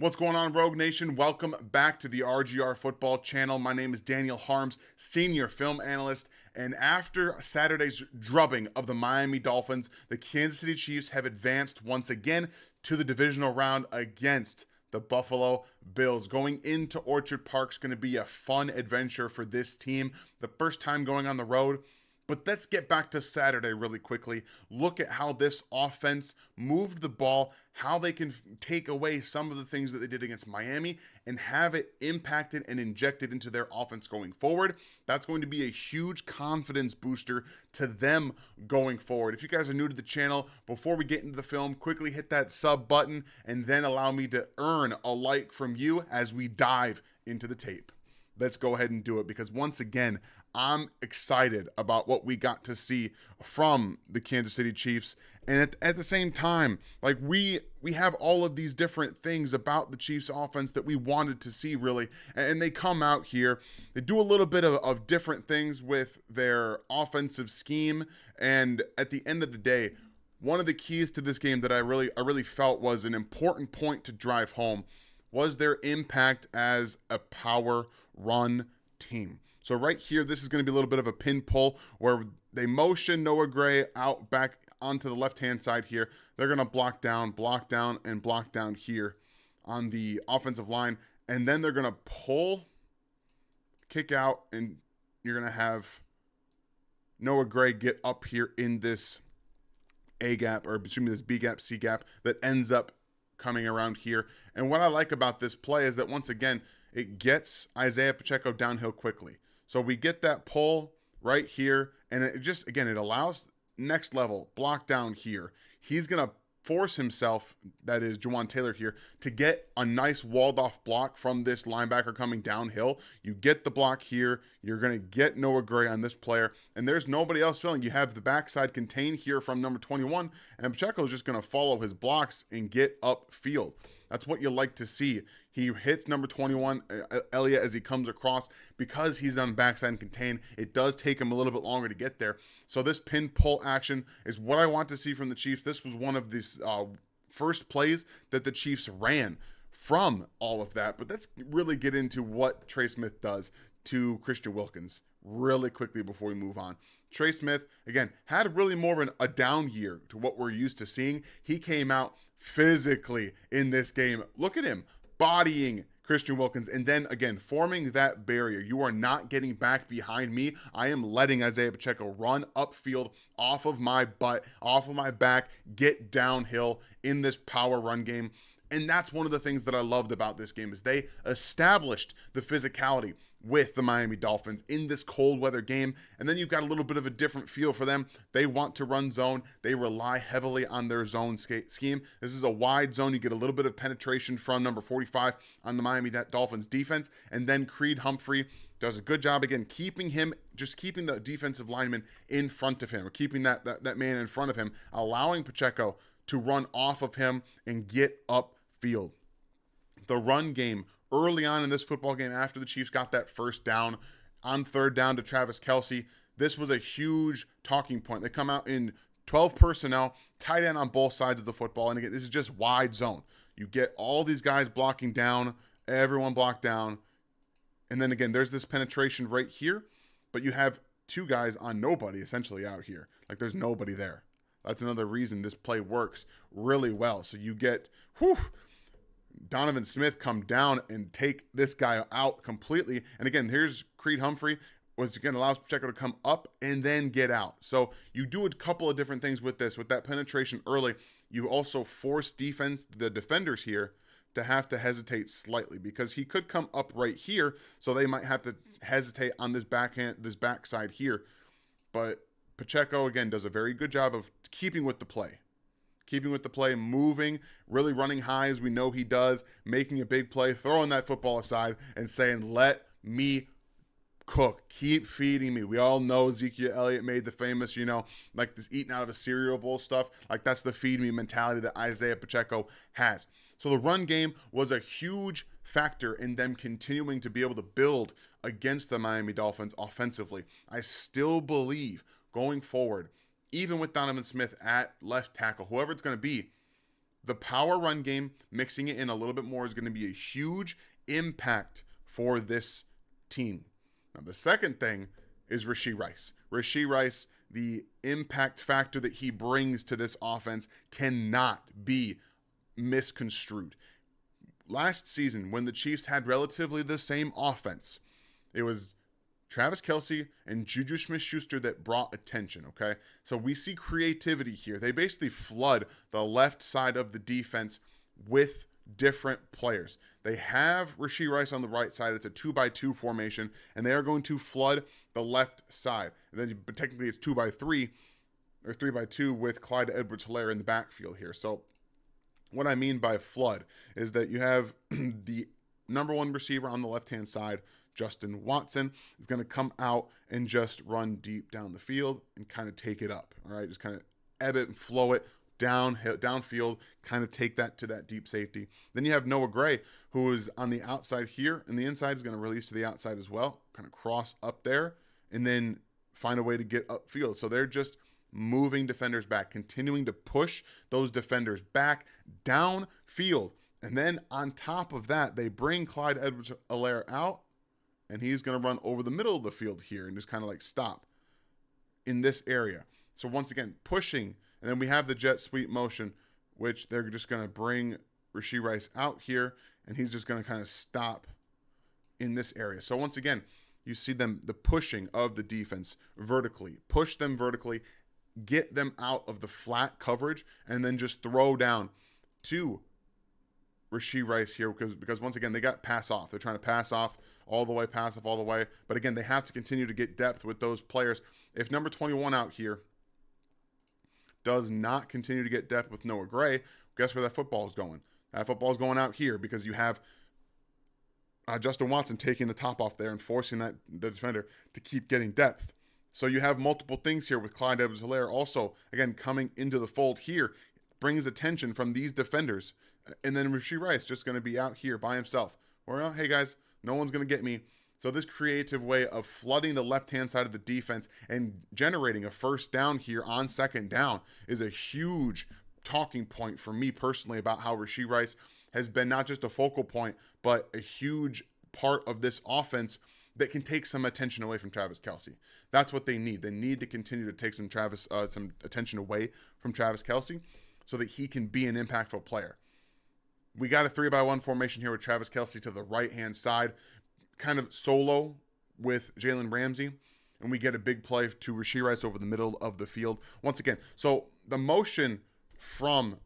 What's going on, Rogue Nation? Welcome back to the RGR Football Channel. My name is Daniel Harms, Senior Film Analyst. And after Saturday's drubbing of the Miami Dolphins, the Kansas City Chiefs have advanced once again to the divisional round against the Buffalo Bills. Going into Orchard Park is going to be a fun adventure for this team. The first time going on the road. But let's get back to Saturday really quickly. Look at how this offense moved the ball, how they can take away some of the things that they did against Miami and have it impacted and injected into their offense going forward. That's going to be a huge confidence booster to them going forward. If you guys are new to the channel, before we get into the film, quickly hit that sub button and then allow me to earn a like from you as we dive into the tape. Let's go ahead and do it because once again, I'm excited about what we got to see from the Kansas City Chiefs. And at the same time, like we have all of these different things about the Chiefs offense that we wanted to see really. And they come out here, they do a little bit of different things with their offensive scheme. And at the end of the day, one of the keys to this game that I really felt was an important point to drive home was their impact as a power run team. So right here, this is going to be a little bit of a pin pull where they motion Noah Gray out back onto the left-hand side here. They're going to block down, and block down here on the offensive line. And then they're going to pull, kick out, and you're going to have Noah Gray get up here in this A gap, or excuse me, this B gap, C gap that ends up coming around here. And what I like about this play is that once again, it gets Isaiah Pacheco downhill quickly. So we get that pull right here, and it just, again, it allows next level, block down here. He's going to force himself, that is Jawan Taylor here, to get a nice walled off block from this linebacker coming downhill. You get the block here. You're going to get Noah Gray on this player, and there's nobody else filling. You have the backside contained here from number 21, and Pacheco is just going to follow his blocks and get upfield. That's what you like to see. He hits number 21, Elliott, as he comes across. Because he's on backside and contained, it does take him a little bit longer to get there. So this pin pull action is what I want to see from the Chiefs. This was one of these first plays that the Chiefs ran from all of that. But let's really get into what Trey Smith does to Christian Wilkins really quickly before we move on. Trey Smith, again, had really more of a down year to what we're used to seeing. He came out physically in this game. Look at him bodying Christian Wilkins and then again forming that barrier. You are not getting back behind me. I am letting Isaiah Pacheco run upfield off of my butt, off of my back, get downhill in this power run game. And that's one of the things that I loved about this game is they established the physicality with the Miami Dolphins in this cold weather game. And then you've got a little bit of a different feel for them. They want to run zone. They rely heavily on their zone scheme. This is a wide zone. You get a little bit of penetration from number 45 on the Miami Dolphins defense. And then Creed Humphrey does a good job again, keeping the defensive lineman in front of him, or keeping that man in front of him, allowing Pacheco to run off of him and get upfield. The run game early on in this football game, after the Chiefs got that first down on third down to Travis Kelce, this was a huge talking point. They come out in 12 personnel, tight end on both sides of the football. And again, this is just wide zone. You get all these guys blocking down, everyone blocked down. And then again, there's this penetration right here, but you have two guys on nobody essentially out here. Like there's nobody there. That's another reason this play works really well. So you get, Donovan Smith come down and take this guy out completely. And again, here's Creed Humphrey, which again allows Pacheco to come up and then get out. So you do a couple of different things with this. With that penetration early, you also force the defenders here to have to hesitate slightly because he could come up right here. So they might have to hesitate on this backside here. But Pacheco, again, does a very good job of keeping with the play. Moving, really running high as we know he does, making a big play, throwing that football aside and saying, let me cook. Keep feeding me. We all know Ezekiel Elliott made the famous, like this eating out of a cereal bowl stuff. Like that's the feed me mentality that Isaiah Pacheco has. So the run game was a huge factor in them continuing to be able to build against the Miami Dolphins offensively. I still believe going forward, even with Donovan Smith at left tackle, whoever it's going to be, the power run game, mixing it in a little bit more, is going to be a huge impact for this team. Now, the second thing is Rashee Rice. Rashee Rice, the impact factor that he brings to this offense cannot be misconstrued. Last season, when the Chiefs had relatively the same offense, it was Travis Kelce and Juju Smith-Schuster that brought attention, okay? So we see creativity here. They basically flood the left side of the defense with different players. They have Rashee Rice on the right side. It's a 2-by-2 formation, and they are going to flood the left side. And then, but technically it's 2-by-3 or 3-by-2 with Clyde Edwards-Helaire in the backfield here. So what I mean by flood is that you have the number one receiver on the left-hand side, Justin Watson, is going to come out and just run deep down the field and kind of take it up. All right, just kind of ebb it and flow it downfield, kind of take that to that deep safety. Then you have Noah Gray, who is on the outside here, and the inside is going to release to the outside as well, kind of cross up there, and then find a way to get upfield. So they're just moving defenders back, continuing to push those defenders back downfield. And then on top of that, they bring Clyde Edwards-Helaire out, and he's going to run over the middle of the field here and just kind of like stop in this area. So once again, pushing, and then we have the jet sweep motion, which they're just going to bring Rashee Rice out here, and he's just going to kind of stop in this area. So once again, you see them, the pushing of the defense vertically, push them vertically, get them out of the flat coverage, and then just throw down to Rashee Rice here because once again, they got pass off. They're trying to pass off all the way, pass off all the way. But again, they have to continue to get depth with those players. If number 21 out here does not continue to get depth with Noah Gray, guess where that football is going? That football is going out here because you have Justin Watson taking the top off there and forcing the defender to keep getting depth. So you have multiple things here with Clyde Edwards-Helaire also, again, coming into the fold here, brings attention from these defenders. And then Rashee Rice just going to be out here by himself. Or, hey, guys, no one's going to get me. So this creative way of flooding the left-hand side of the defense and generating a first down here on second down is a huge talking point for me personally about how Rashee Rice has been not just a focal point, but a huge part of this offense that can take some attention away from Travis Kelce. That's what they need. They need to continue to take some attention away from Travis Kelce so that he can be an impactful player. We got a 3-by-1 formation here with Travis Kelce to the right-hand side, kind of solo with Jalen Ramsey, and we get a big play to Rashee Rice over the middle of the field. Once again, so the motion from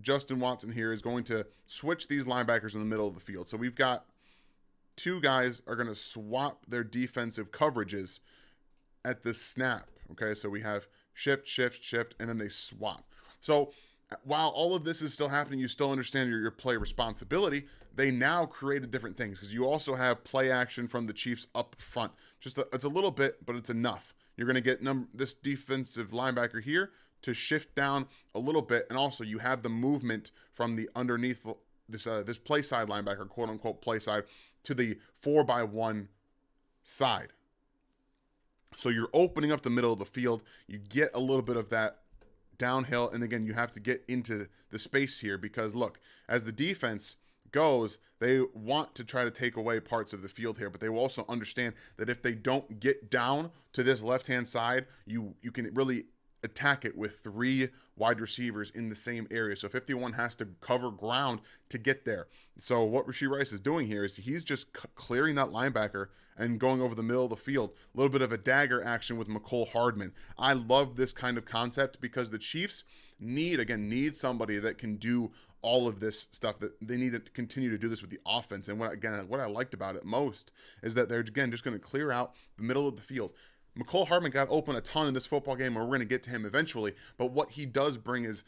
Justin Watson here is going to switch these linebackers in the middle of the field. So we've got two guys are going to swap their defensive coverages at the snap. Okay, so we have shift, shift, shift, and then they swap. So while all of this is still happening, you still understand your play responsibility. They now created different things because you also have play action from the Chiefs up front. It's a little bit, but it's enough. You're going to get this defensive linebacker here to shift down a little bit, and also you have the movement from the underneath this play side linebacker, quote unquote play side, to the 4-by-1 side. So you're opening up the middle of the field. You get a little bit of that downhill, and again, you have to get into the space here because look, as the defense goes, they want to try to take away parts of the field here, but they will also understand that if they don't get down to this left-hand side, you can really attack it with 3 wide receivers in the same area. So 51 has to cover ground to get there. So what Rashee Rice is doing here is he's just clearing that linebacker and going over the middle of the field. A little bit of a dagger action with Mecole Hardman. I love this kind of concept because the Chiefs need somebody that can do all of this stuff. That they need to continue to do this with the offense. And what I liked about it most is that they're, again, just going to clear out the middle of the field. Mecole Hardman got open a ton in this football game, and we're going to get to him eventually. But what he does bring is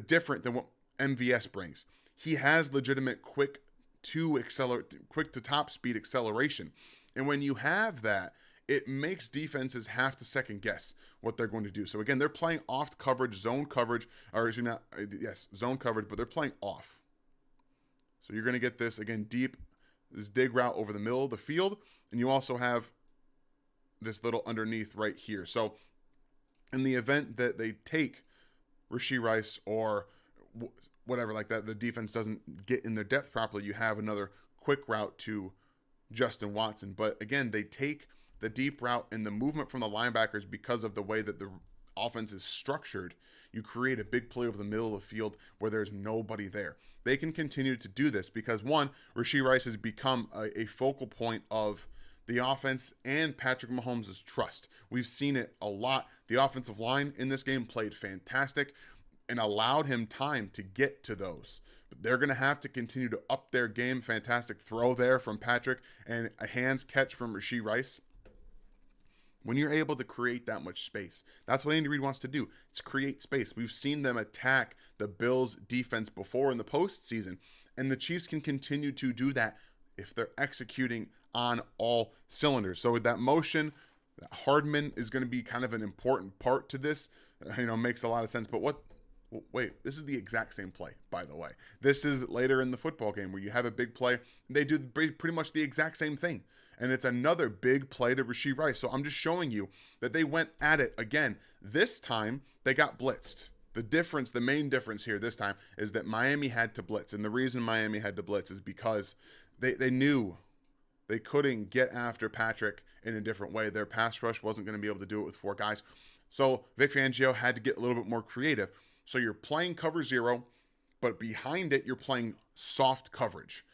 different than what MVS brings. He has legitimate quick to top speed acceleration. And when you have that, it makes defenses have to second guess what they're going to do. So again, they're playing off coverage, zone coverage, zone coverage, but they're playing off. So you're going to get this, again, deep, this dig route over the middle of the field. And you also have this little underneath right here. So in the event that they take Rashee Rice or whatever like that, the defense doesn't get in their depth properly, you have another quick route to Justin Watson. But again, they take the deep route and the movement from the linebackers because of the way that the offense is structured. You create a big play over the middle of the field where there's nobody there. They can continue to do this because, one, Rashee Rice has become a focal point of the offense and Patrick Mahomes' trust. We've seen it a lot. The offensive line in this game played fantastic and allowed him time to get to those. But they're going to have to continue to up their game. Fantastic throw there from Patrick and a hands catch from Rashee Rice. When you're able to create that much space, that's what Andy Reid wants to do. It's create space. We've seen them attack the Bills' defense before in the postseason, and the Chiefs can continue to do that if they're executing on all cylinders. So with that motion, Hardman is going to be kind of an important part to this. Makes a lot of sense. But wait, this is the exact same play, by the way. This is later in the football game where you have a big play. They do pretty much the exact same thing. And it's another big play to Rashee Rice. So I'm just showing you that they went at it again. This time, they got blitzed. The main difference here this time is that Miami had to blitz. And the reason Miami had to blitz is because they knew they couldn't get after Patrick in a different way. Their pass rush wasn't going to be able to do it with 4 guys. So Vic Fangio had to get a little bit more creative. So you're playing cover 0, but behind it, you're playing soft coverage.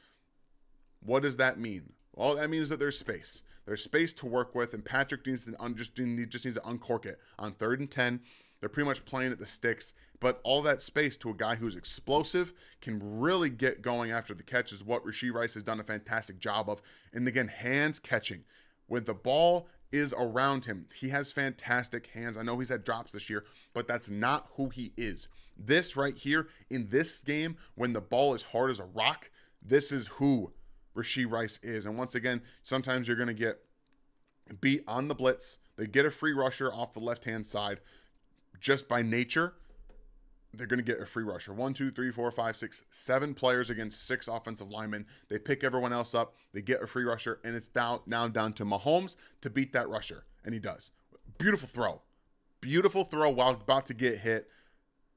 What does that mean? Well, that means that there's space. There's space to work with, and Patrick just needs to uncork it. On 3rd and 10, they're pretty much playing at the sticks, but all that space to a guy who's explosive can really get going after the catch is what Rashee Rice has done a fantastic job of. And again, hands catching. When the ball is around him, he has fantastic hands. I know he's had drops this year, but that's not who he is. This right here, in this game, when the ball is hard as a rock, this is who Rashee Rice is. And once again, sometimes you're going to get beat on the blitz. They get a free rusher off the left-hand side. Just by nature, they're going to get a free rusher. 1, 2, 3, 4, 5, 6, 7 players against 6 offensive linemen. They pick everyone else up. They get a free rusher, and it's now down to Mahomes to beat that rusher. And he does. Beautiful throw. Beautiful throw while about to get hit.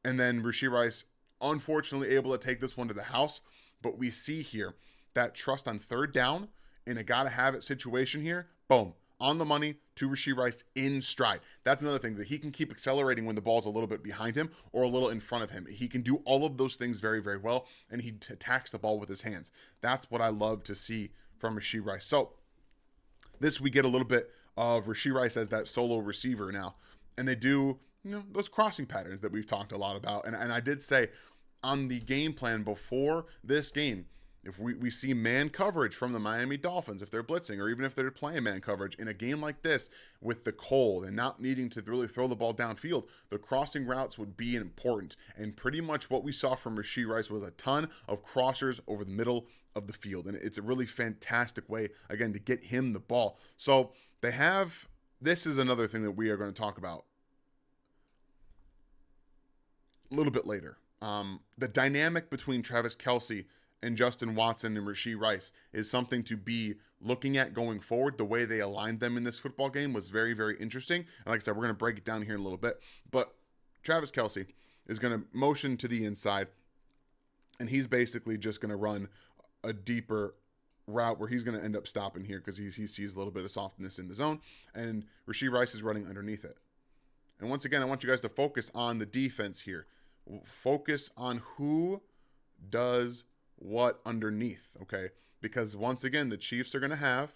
And then Rashee Rice, unfortunately, able to take this one to the house. But we see here that trust on 3rd down in a gotta-have-it situation here. Boom. On the money to Rashee Rice in stride. That's another thing, that he can keep accelerating when the ball's a little bit behind him or a little in front of him. He can do all of those things very, very well, and he attacks the ball with his hands. That's what I love to see from Rashee Rice. So this, we get a little bit of Rashee Rice as that solo receiver now, and they do those crossing patterns that we've talked a lot about. And I did say on the game plan before this game, if we see man coverage from the Miami Dolphins, if they're blitzing, or even if they're playing man coverage in a game like this with the cold and not needing to really throw the ball downfield, the crossing routes would be important. And pretty much what we saw from Rashee Rice was a ton of crossers over the middle of the field. And it's a really fantastic way, again, to get him the ball. So this is another thing that we are going to talk about a little bit later. The dynamic between Travis Kelce and Justin Watson and Rashee Rice is something to be looking at going forward. The way they aligned them in this football game was very, very interesting. And like I said, we're going to break it down here in a little bit. But Travis Kelce is going to motion to the inside, and he's basically just going to run a deeper route where he's going to end up stopping here because he sees a little bit of softness in the zone, and Rashee Rice is running underneath it. And once again, I want you guys to focus on the defense here. Focus on who does what underneath, okay? Because once again, the Chiefs are going to have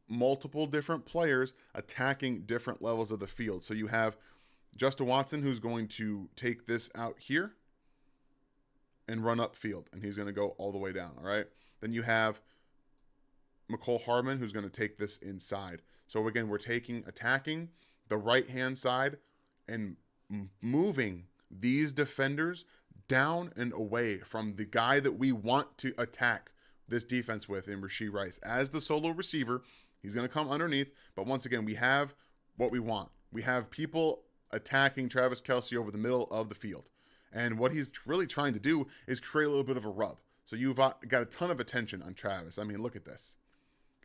multiple different players attacking different levels of the field. So you have Justin Watson, who's going to take this out here and run upfield, and he's going to go all the way down, all right? Then you have Mecole Hardman, who's going to take this inside. So again, we're attacking the right-hand side and moving these defenders down and away from the guy that we want to attack this defense with in Rashee Rice. As the solo receiver, he's going to come underneath, but once again, we have what we want. We have people attacking Travis Kelce over the middle of the field. And what he's really trying to do is create a little bit of a rub. So you've got a ton of attention on Travis. I mean, look at this.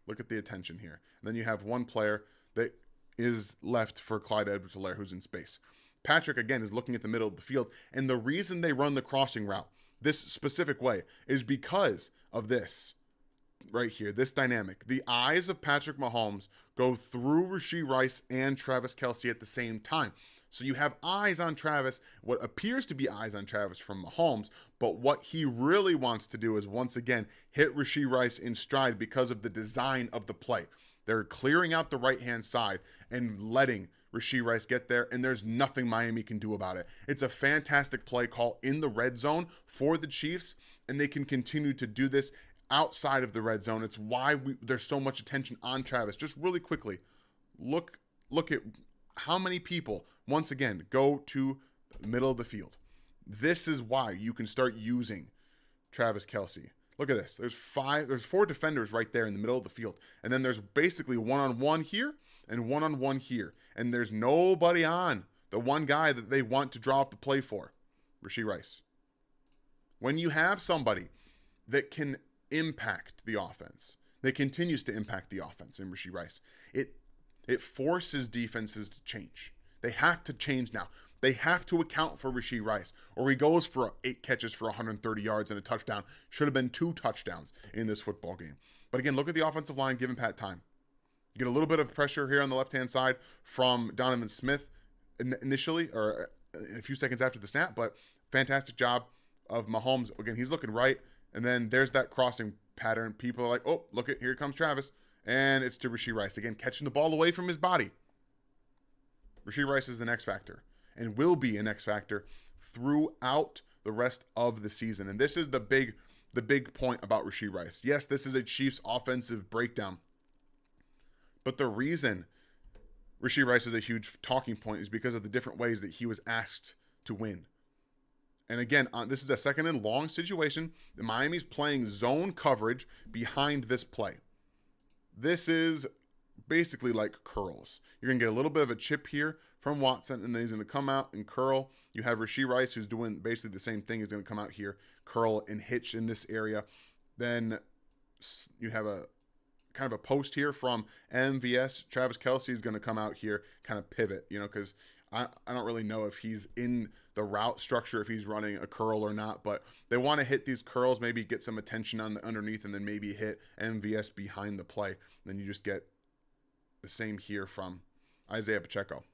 Look at the attention here. And then you have one player that is left for Clyde Edwards-Helaire, who's in space. Patrick, again, is looking at the middle of the field. And the reason they run the crossing route this specific way is because of this right here, this dynamic. The eyes of Patrick Mahomes go through Rashee Rice and Travis Kelce at the same time. So you have eyes on Travis, what appears to be eyes on Travis from Mahomes, but what he really wants to do is once again hit Rashee Rice in stride because of the design of the play. They're clearing out the right-hand side and letting Rashee Rice get there, and there's nothing Miami can do about it. It's a fantastic play call in the red zone for the Chiefs, and they can continue to do this outside of the red zone. It's why there's so much attention on Travis. Just really quickly, look at how many people, once again, go to the middle of the field. This is why you can start using Travis Kelce. Look at this. There's 4 defenders right there in the middle of the field. And then there's basically one-on-one here and one-on-one here. And there's nobody on the one guy that they want to draw up the play for, Rashee Rice. When you have somebody that can impact the offense, that continues to impact the offense in Rashee Rice, it forces defenses to change. They have to change now. They have to account for Rashee Rice, or he goes for 8 catches for 130 yards and a touchdown. Should have been 2 touchdowns in this football game. But again, look at the offensive line giving Pat time. You get a little bit of pressure here on the left-hand side from Donovan Smith initially, or a few seconds after the snap, but fantastic job of Mahomes. Again, he's looking right, and then there's that crossing pattern. People are like, oh, look at, here comes Travis, and it's to Rashee Rice. Again, catching the ball away from his body. Rashee Rice is the X factor, and will be an X factor throughout the rest of the season. And this is the big point about Rashee Rice. Yes, this is a Chiefs offensive breakdown, but the reason Rashee Rice is a huge talking point is because of the different ways that he was asked to win. And again, this is a 2nd and long situation. Miami's playing zone coverage behind this play. This is basically like curls. You're going to get a little bit of a chip here from Watson, and then he's going to come out and curl. You have Rashee Rice, who's doing basically the same thing. He's going to come out here, curl, and hitch in this area. Then you have a kind of a post here from MVS. Travis Kelce is going to come out here, kind of pivot, because I don't really know if he's in the route structure, if he's running a curl or not, but they want to hit these curls, maybe get some attention on the underneath, and then maybe hit MVS behind the play. Then you just get the same here from Isaiah Pacheco.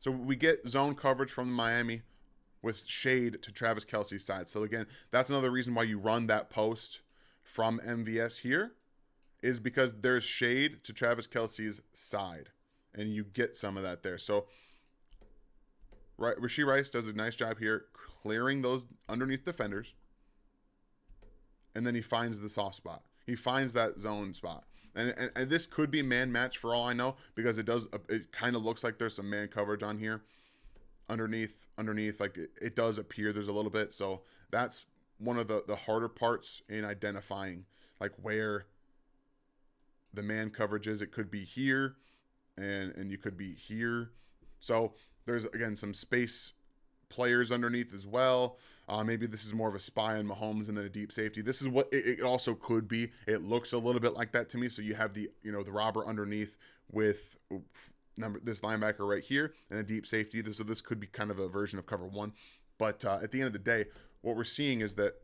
So we get zone coverage from Miami with shade to Travis Kelce's side. So again, that's another reason why you run that post from MVS here, is because there's shade to Travis Kelce's side, and you get some of that there. So Rashee Rice does a nice job here clearing those underneath defenders, and then he finds the soft spot. He finds that zone spot. And this could be man match for all I know, because it kind of looks like there's some man coverage on here underneath, like it does appear there's a little bit. So that's one of the harder parts in identifying like where the man coverage is. It could be here, and you could be here. So there's, again, some space players underneath as well. Maybe this is more of a spy on Mahomes and then a deep safety. This is what it also could be. It looks a little bit like that to me. So you have the robber underneath with this linebacker right here and a deep safety. So this could be kind of a version of cover 1. But at the end of the day, what we're seeing is that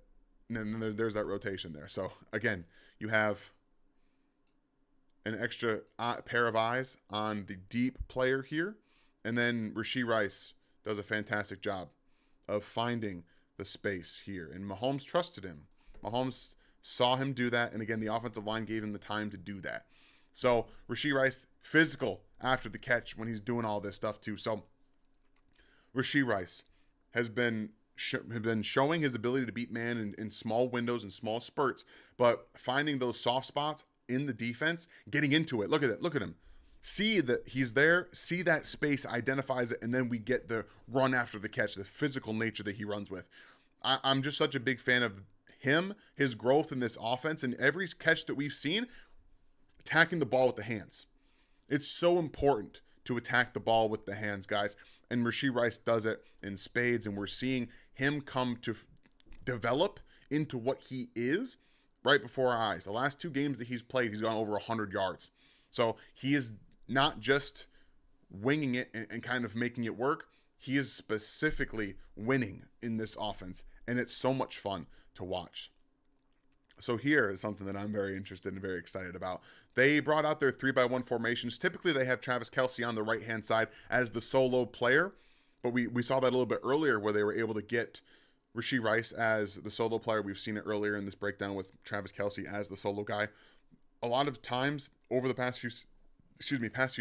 there's that rotation there. So again, you have an extra pair of eyes on the deep player here. And then Rashee Rice does a fantastic job of finding the space here. And Mahomes trusted him. Mahomes saw him do that. And again, the offensive line gave him the time to do that. So Rashee Rice, physical after the catch when he's doing all this stuff too. So Rashee Rice has been showing his ability to beat man in small windows and small spurts, but finding those soft spots in the defense, getting into it. Look at it. Look at him. See that he's there, see that space, identifies it, and then we get the run after the catch, the physical nature that he runs with. I'm just such a big fan of him, his growth in this offense, and every catch that we've seen, attacking the ball with the hands. It's so important to attack the ball with the hands, guys, and Rashee Rice does it in spades, and we're seeing him come to develop into what he is right before our eyes. The last 2 games that he's played, he's gone over 100 yards. So he is not just winging it and kind of making it work. He is specifically winning in this offense and it's so much fun to watch. So here is something that I'm very interested and very excited about. They brought out their 3-by-1 formations. Typically, they have Travis Kelce on the right-hand side as the solo player, but we saw that a little bit earlier where they were able to get Rashee Rice as the solo player. We've seen it earlier in this breakdown with Travis Kelce as the solo guy. A lot of times over the past few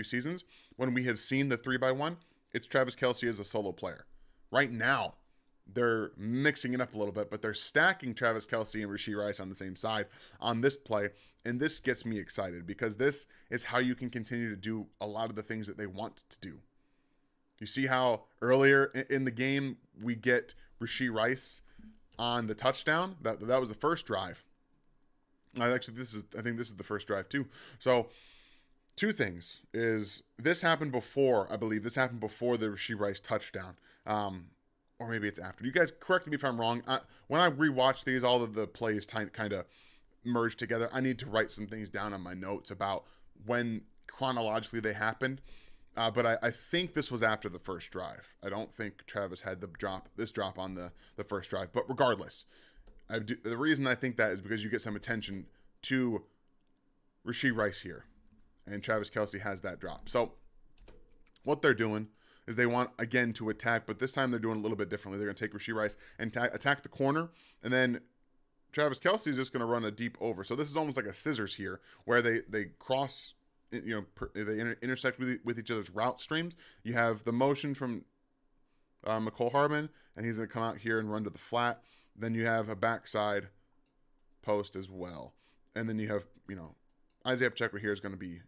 seasons, when we have seen the 3-by-1, it's Travis Kelce as a solo player. Right now, they're mixing it up a little bit, but they're stacking Travis Kelce and Rashee Rice on the same side on this play. And this gets me excited because this is how you can continue to do a lot of the things that they want to do. You see how earlier in the game we get Rashee Rice on the touchdown? That was the first drive. Actually, I think this is the first drive too. So two things is this happened before, I believe this happened before the Rashee Rice touchdown. Or maybe it's after. You guys correct me if I'm wrong. When I rewatch these, all of the plays kind of merge together. I need to write some things down on my notes about when chronologically they happened. But I think this was after the first drive. I don't think Travis had this drop on the first drive. But regardless, the reason I think that is because you get some attention to Rashee Rice here. And Travis Kelce has that drop. So what they're doing is they want, again, to attack, but this time they're doing a little bit differently. They're going to take Rashee Rice and attack the corner, and then Travis Kelce is just going to run a deep over. So this is almost like a scissors here, where they cross, they intersect with each other's route streams. You have the motion from Mecole Hardman, and he's going to come out here and run to the flat. Then you have a backside post as well. And then you have, Isaiah Pacheco here is going to be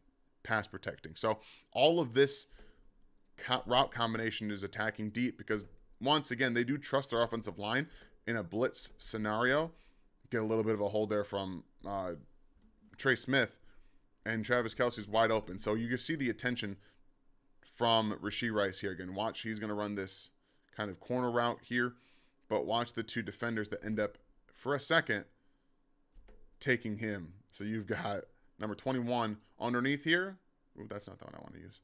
pass protecting. So all of this route combination is attacking deep because, once again, they do trust their offensive line in a blitz scenario. Get a little bit of a hold there from Trey Smith, and Travis Kelce's wide open. So you can see the attention from Rashee Rice here. Again, watch, he's going to run this kind of corner route here, but watch the two defenders that end up, for a second, taking him. So you've got number 21 underneath here. Ooh, that's not the one I want to use.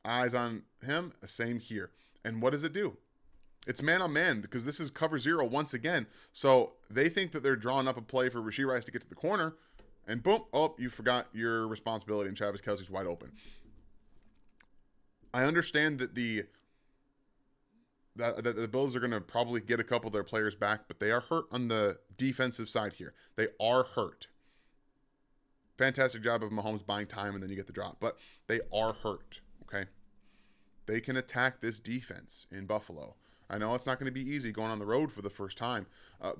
Eyes on him, same here. And what does it do? It's man on man because this is cover zero once again. So they think that they're drawing up a play for Rashee Rice to get to the corner, and boom, you forgot your responsibility, and Travis Kelce's wide open. I understand that the Bills are going to probably get a couple of their players back, but they are hurt on the defensive side here. They are hurt. Fantastic job of Mahomes buying time, and then you get the drop. But they are hurt. Okay, they can attack this defense in Buffalo. I know it's not going to be easy going on the road for the first time,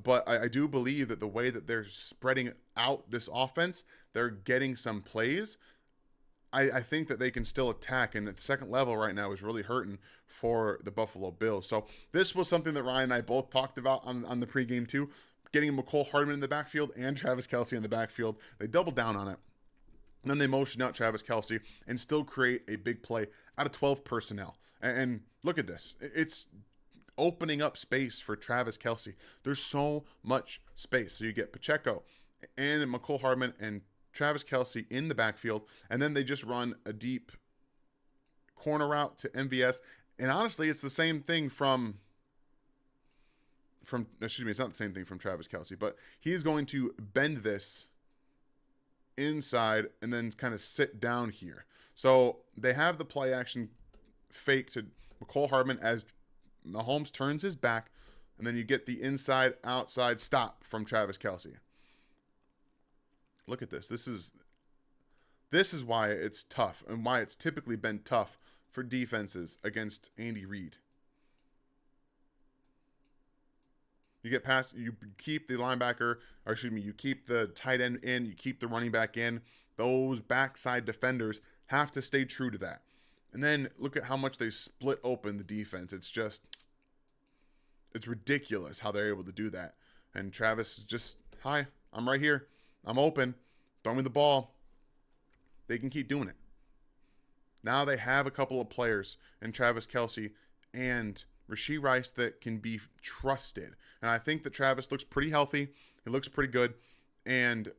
but I do believe that the way that they're spreading out this offense, they're getting some plays. I think that they can still attack, and at the second level right now is really hurting for the Buffalo Bills. So this was something that Ryan and I both talked about on the pregame too, getting Mecole Hardman in the backfield and Travis Kelce in the backfield. They doubled down on it. And then they motion out Travis Kelce and still create a big play out of 12 personnel. And look at this. It's opening up space for Travis Kelce. There's so much space. So you get Pacheco and Mecole Hardman and Travis Kelce in the backfield. And then they just run a deep corner route to MVS. And honestly, it's the same thing from it's not the same thing from Travis Kelce, but he's going to bend this inside and then kind of sit down here. So they have the play action fake to Mecole Hardman as Mahomes turns his back, and then you get the inside outside stop from Travis Kelce. Look at this. This is why it's tough and why it's typically been tough for defenses against Andy Reid. You get past, you keep the linebacker, or excuse me, you keep the tight end in, you keep the running back in. Those backside defenders have to stay true to that. And then look at how much they split open the defense. It's ridiculous how they're able to do that. And Travis is just, hi, I'm right here. I'm open. Throw me the ball. They can keep doing it. Now they have a couple of players in Travis Kelce and Rashee Rice that can be trusted. And I think that Travis looks pretty healthy. He looks pretty good. And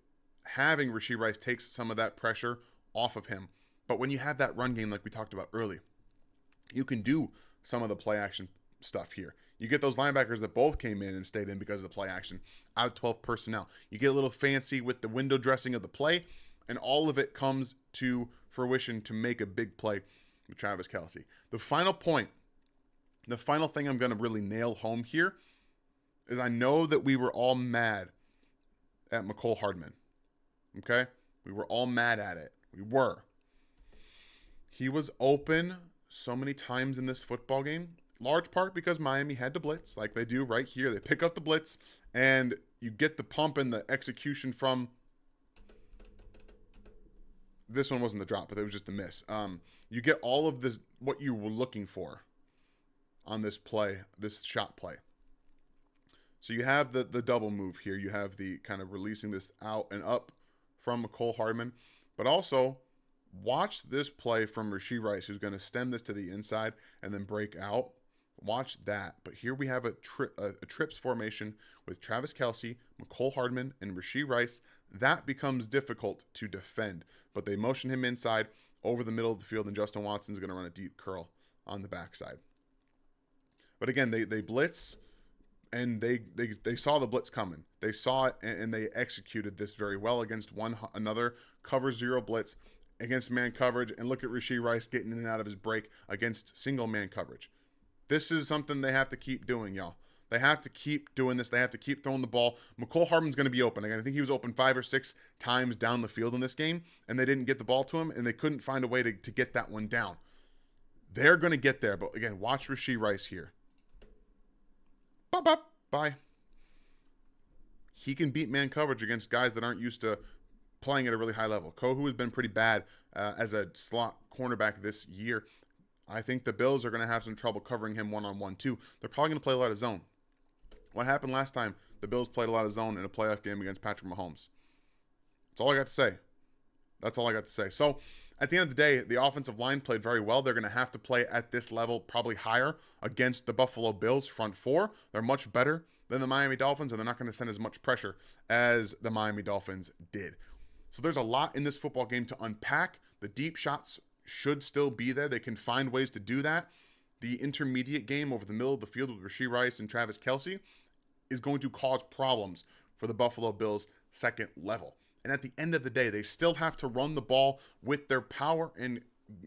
having Rashee Rice takes some of that pressure off of him. But when you have that run game like we talked about early, you can do some of the play action stuff here. You get those linebackers that both came in and stayed in because of the play action out of 12 personnel. You get a little fancy with the window dressing of the play, and all of it comes to fruition to make a big play with Travis Kelce. The final point, the final thing I'm going to really nail home here is I know that we were all mad at Mecole Hardman. Okay? We were all mad at it. We were. He was open so many times in this football game, large part because Miami had to blitz like they do right here. They pick up the blitz, and you get the pump and the execution from this one wasn't the drop, but it was just the miss. You get all of this, what you were looking for on this play, this shot play. So you have the double move here. You have the kind of releasing this out and up from Mecole Hardman. But also, watch this play from Rashee Rice, who's going to stem this to the inside and then break out. Watch that. But here we have a trips formation with Travis Kelce, Mecole Hardman, and Rashee Rice. That becomes difficult to defend. But they motion him inside over the middle of the field, and Justin Watson's going to run a deep curl on the backside. But again, they blitz, and they saw the blitz coming. They saw it, and they executed this very well against another cover zero blitz against man coverage. And look at Rashee Rice getting in and out of his break against single man coverage. This is something they have to keep doing, y'all. They have to keep doing this. They have to keep throwing the ball. Mecole Hardman's going to be open. Again, I think he was open 5 or 6 times down the field in this game, and they didn't get the ball to him, and they couldn't find a way to get that one down. They're going to get there, but again, watch Rashee Rice here. Bye. He can beat man coverage against guys that aren't used to playing at a really high level. Kohu has been pretty bad as a slot cornerback this year. I think the Bills are going to have some trouble covering him one-on-one too. They're probably going to play a lot of zone. What happened last time? The Bills played a lot of zone in a playoff game against Patrick Mahomes. That's all I got to say. That's all I got to say. So at the end of the day, the offensive line played very well. They're going to have to play at this level, probably higher, against the Buffalo Bills front four. They're much better than the Miami Dolphins, and they're not going to send as much pressure as the Miami Dolphins did. So there's a lot in this football game to unpack. The deep shots should still be there. They can find ways to do that. The intermediate game over the middle of the field with Rashee Rice and Travis Kelce is going to cause problems for the Buffalo Bills second level. And at the end of the day, they still have to run the ball with their power and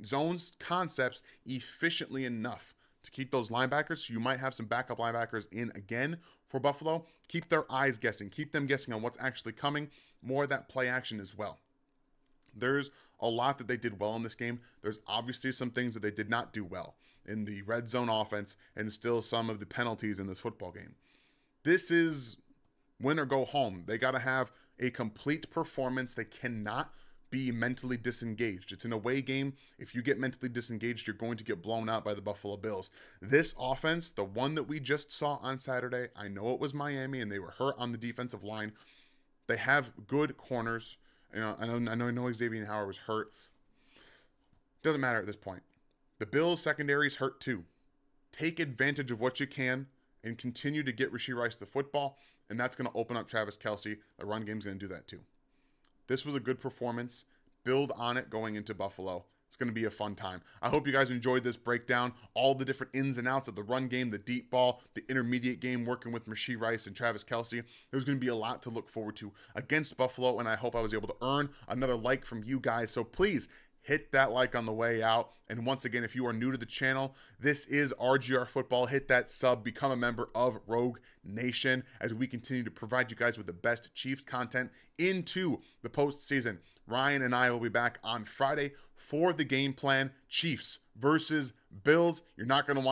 zones concepts efficiently enough to keep those linebackers. So you might have some backup linebackers in again for Buffalo. Keep their eyes guessing. Keep them guessing on what's actually coming. More of that play action as well. There's a lot that they did well in this game. There's obviously some things that they did not do well in the red zone offense, and still some of the penalties in this football game. This is win or go home. They got to have a complete performance. They cannot be mentally disengaged. It's an away game. If you get mentally disengaged, you're going to get blown out by the Buffalo Bills. This offense, the one that we just saw on Saturday, I know it was Miami and they were hurt on the defensive line. They have good corners. You know, I know Xavier Howard was hurt. Doesn't matter at this point. The Bills secondary is hurt too. Take advantage of what you can and continue to get Rashee Rice the football, and that's going to open up Travis Kelce. The run game's going to do that too. This was a good performance. Build on it going into Buffalo. It's going to be a fun time. I hope you guys enjoyed this breakdown, all the different ins and outs of the run game, the deep ball, the intermediate game working with Rashee Rice and Travis Kelce. There's going to be a lot to look forward to against Buffalo, and I hope I was able to earn another like from you guys. So please hit that like on the way out. And once again, if you are new to the channel, this is RGR Football. Hit that sub, become a member of Rogue Nation as we continue to provide you guys with the best Chiefs content into the postseason. Ryan and I will be back on Friday for the game plan. Chiefs versus Bills. You're not going to want